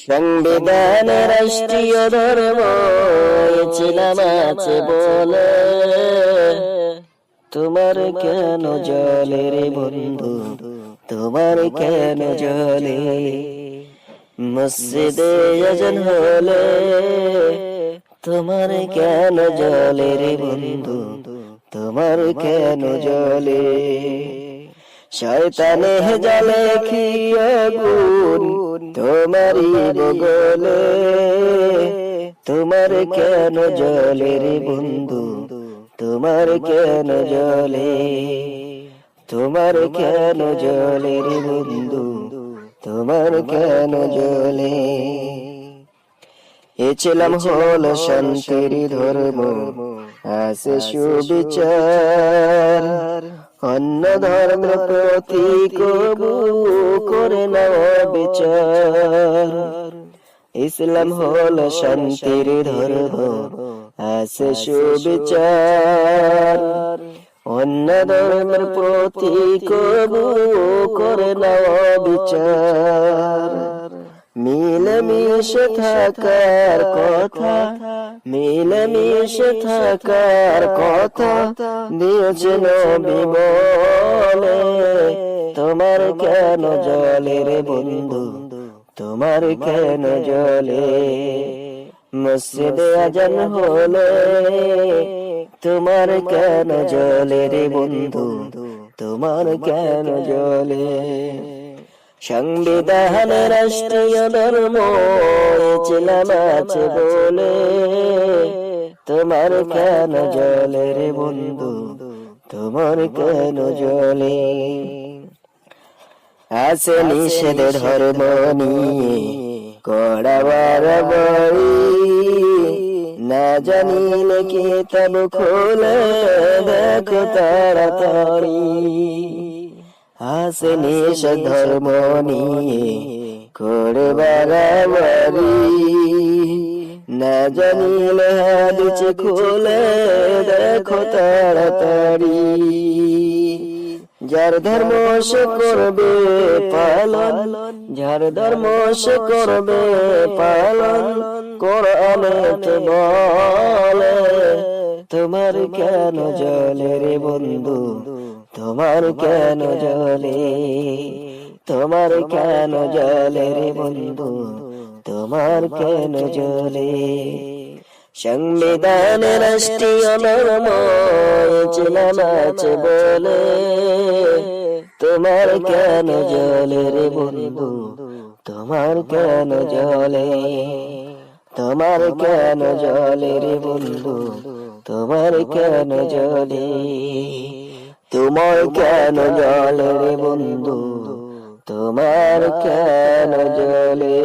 সংবিধান রাষ্ট্রীয় ধর্ম ছিলাম আছে বলে তোমার কেন জলে রে বন্ধু, তোমার কেন জলে? মসজিদে আজান হলে তোমার কেন জলে রে বন্ধু, তোমার কেন জলে? শয়তানে জালে কি আগুন তোমারই বগলে, তোমার কেন জলে রে বন্ধু, তোমার কেন জলে? তোমার কেন জলে রে বন্ধু, তোমার কেন জলে? ছিলাম হল শান্তির ধর্ম আছে সুবিচার, অন্য ধর্মের প্রতি কবু করে না বিচার। ইসলাম হল শান্তির ধর্ম আছে সুবিচার, অন্য ধর্মের প্রতি কবু করে না বিচার। মিলেমিশে থাকার কথা, মিলেমিশে থাকার কথা দিয়েছে নবী বলে, তোমার কেন জলে রে বন্ধু, তোমার কেন জলে? মসজিদে আজান হলে তোমার কেন জলে রে বন্ধু, তোমার কেন জলে? সংবিধান রাষ্ট্রীয় ধর্ম ছিলাম আছে বলে তোমার কেন জলে রে বন্ধু, তোমার কেন জলে? আছে নিষেধ ধর্ম নিয়ে কড়া বাড়াবাড়ি, না জানিলে কিতাব খোলে দেখো তাড়াতাড়ি। আছে নিষেধ ধর্ম নিয়ে করে বাড়াবাড়ি, না জানিলে হাদিস খুলে দেখো তাড়াতাড়ি। যার ধর্ম সে করবে পালন, যার ধর্ম সে করবে পালন, কোরআনে তো বলে তোমার কেন জলে রে বন্ধু, তোমার কেন জলে? তোমার কেন জলে রে বন্ধু, তোমার কেন জলে? সংবিধান রাষ্ট্রীয় ধর্ম ছিলাম আছে বলে তোমার কেন জলে রে বন্ধু, তোমার কেন জলে? তোমার কেন জলে রে বন্ধু, তোমার কেন জলে? তোমার কেন জলে রে বন্ধু, তোমার কেন জলে?